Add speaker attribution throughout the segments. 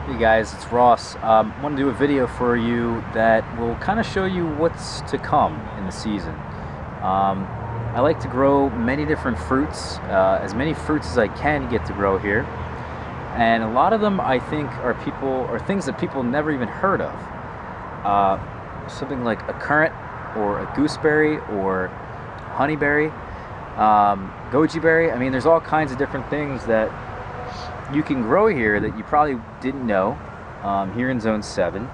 Speaker 1: Hey guys, it's Ross. I want to do a video for you that will kind of show you what's to come in the season. I like to grow many different fruits, as many fruits as I can get to grow here, and a lot of them I think are things that people never even heard of. Something like a currant or a gooseberry or honeyberry, goji berry. I mean, there's all kinds of different things that you can grow here that you probably didn't know, here in Zone 7.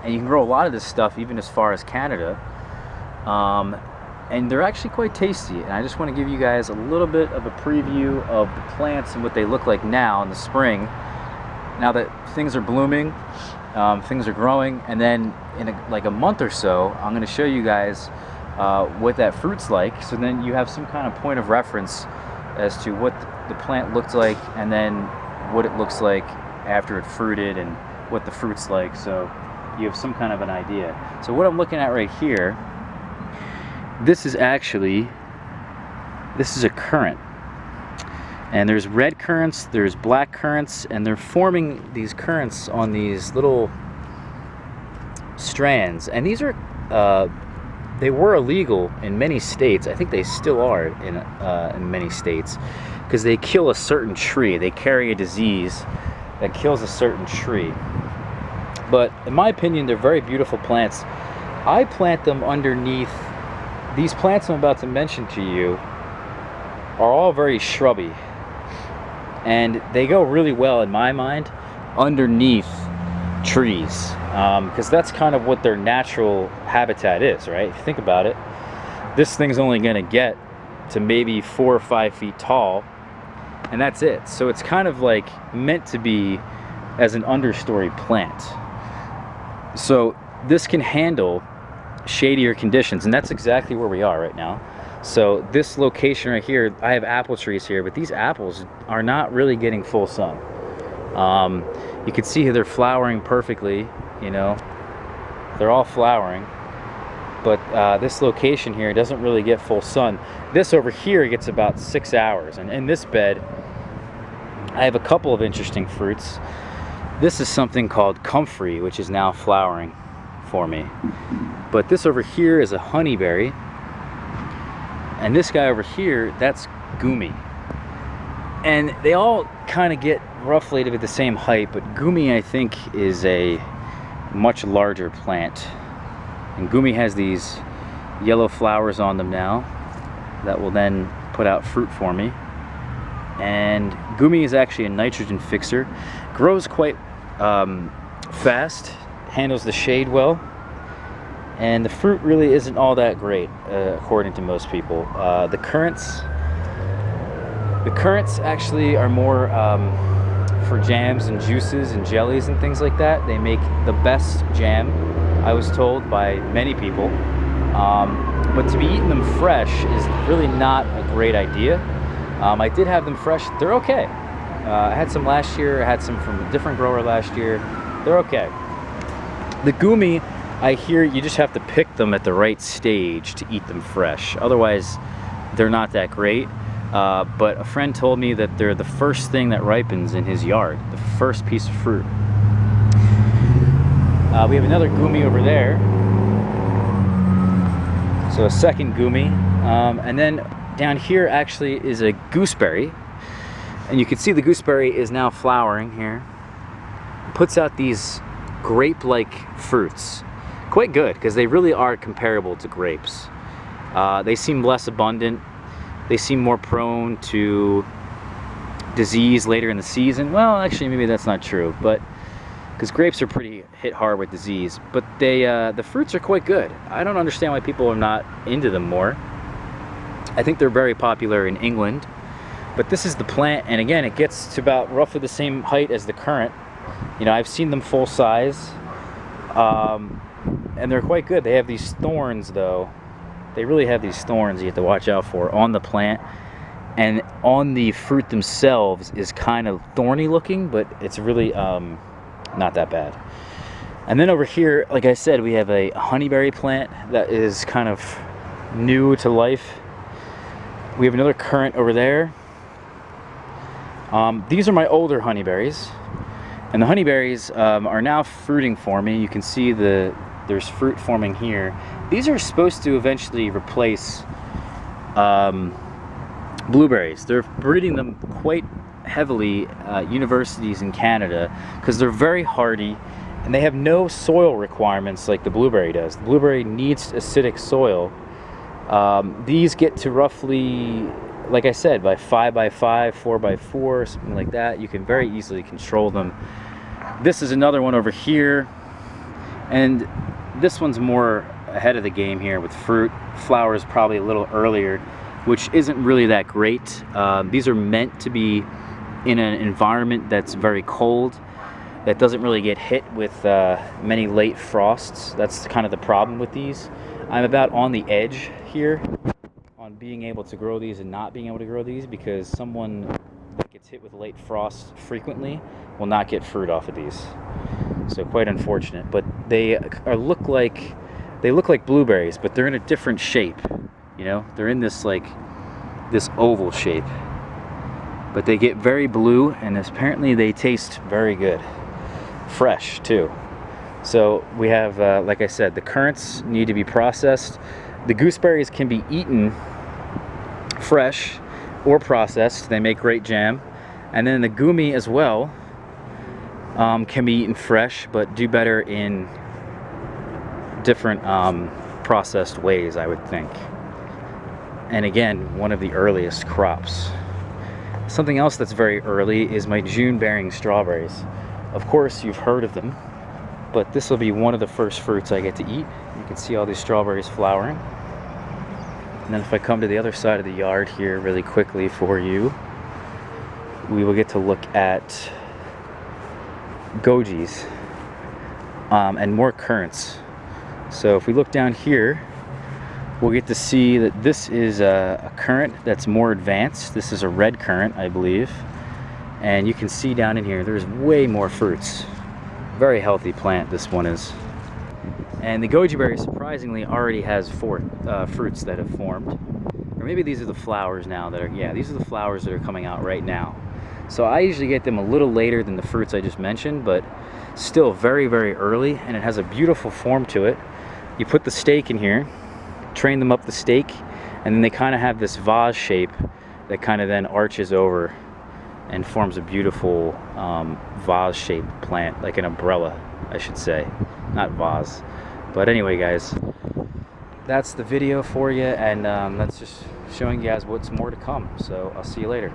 Speaker 1: And you can grow a lot of this stuff even as far as Canada. And they're actually quite tasty. And I just want to give you guys a little bit of a preview of the plants and what they look like now in the spring. Now that things are blooming, things are growing, and then in like a month or so, I'm going to show you guys what that fruit's like. So then you have some kind of point of reference as to what the plant looked like, and then what it looks like after it fruited, and what the fruit's like, so you have some kind of an idea. So what I'm looking at right here, this is a currant, and there's red currants, there's black currants, and they're forming these currants on these little strands, and these are they were illegal in many states. I think they still are in many states, because they kill a certain tree. They carry a disease that kills a certain tree. But in my opinion, they're very beautiful plants. I plant them underneath. These plants I'm about to mention to you are all very shrubby, and they go really well, in my mind, underneath trees, because that's kind of what their natural habitat is, right? If you think about it, this thing's only going to get to maybe 4 or 5 feet tall, and that's it. So it's kind of like meant to be as an understory plant. So this can handle shadier conditions, and that's exactly where we are right now. So this location right here, I have apple trees here, but these apples are not really getting full sun. You can see they're flowering perfectly, you know, they're all flowering, but this location here doesn't really get full sun. This over here gets about 6 hours, and in this bed I have a couple of interesting fruits. This is something called comfrey, which is now flowering for me, but this over here is a honeyberry, and this guy over here, that's Goumi. And they all kind of get roughly to be the same height, but Goumi, I think, is a much larger plant. And Goumi has these yellow flowers on them now that will then put out fruit for me. And Goumi is actually a nitrogen fixer, grows quite fast, handles the shade well, and the fruit really isn't all that great, according to most people. The currants actually are more for jams and juices and jellies and things like that. They make the best jam, I was told by many people. But to be eating them fresh is really not a great idea. I did have them fresh. They're okay. I had some last year. I had some from a different grower last year. They're okay. The Goumi, I hear you just have to pick them at the right stage to eat them fresh. Otherwise, they're not that great. But a friend told me that they're the first thing that ripens in his yard, the first piece of fruit. We have another Goumi over there, so a second Goumi, and then down here actually is a gooseberry, and you can see the gooseberry is now flowering here. It puts out these grape-like fruits, quite good, because they really are comparable to grapes. They seem less abundant. They seem more prone to disease later in the season. Well, actually, maybe that's not true, but because grapes are pretty hit hard with disease. But the fruits are quite good. I don't understand why people are not into them more. I think they're very popular in England. But this is the plant, and again, it gets to about roughly the same height as the currant. You know, I've seen them full size, and they're quite good. They have these thorns, though. They really have these thorns you have to watch out for on the plant, and on the fruit themselves is kind of thorny looking, but it's really not that bad. And then over here, like I said, we have a honeyberry plant that is kind of new to life. We have another currant over there. These are my older honeyberries, And the honeyberries are now fruiting for me. You can see there's fruit forming here. These are supposed to eventually replace blueberries. They're breeding them quite heavily at universities in Canada because they're very hardy and they have no soil requirements like the blueberry does. The blueberry needs acidic soil. These get to roughly, like I said, by 5x5, 4x4, something like that. You can very easily control them. This is another one over here, and this one's more ahead of the game here with fruit. Flowers probably a little earlier, which isn't really that great. These are meant to be in an environment that's very cold, that doesn't really get hit with many late frosts. That's kind of the problem with these. I'm about on the edge here on being able to grow these and not being able to grow these, because someone that gets hit with late frost frequently will not get fruit off of these. So quite unfortunate. But they look like blueberries, but they're in a different shape. You know, they're in this this oval shape. But they get very blue, and apparently they taste very good. Fresh too. So we have, like I said, the currants need to be processed. The gooseberries can be eaten fresh or processed. They make great jam. And then the Goumi as well can be eaten fresh, but do better in different processed ways, I would think. And again, one of the earliest crops. Something else that's very early is my June-bearing strawberries. Of course, you've heard of them, but this will be one of the first fruits I get to eat. You can see all these strawberries flowering. And then if I come to the other side of the yard here really quickly for you, we will get to look at Gojis and more currants. So if we look down here, we'll get to see that this is a currant that's more advanced. This is a red currant, I believe. And you can see down in here, there's way more fruits. Very healthy plant, this one is. And the goji berry, surprisingly, already has 4 fruits that have formed. Or maybe these are the flowers now that are, yeah, these are the flowers that are coming out right now. So I usually get them a little later than the fruits I just mentioned, but still very, very early, and it has a beautiful form to it. You put the stake in here, train them up the stake, and then they kind of have this vase shape that kind of then arches over and forms a beautiful vase-shaped plant, like an umbrella, I should say. Not vase. But anyway, guys, that's the video for you, and that's just showing you guys what's more to come. So I'll see you later.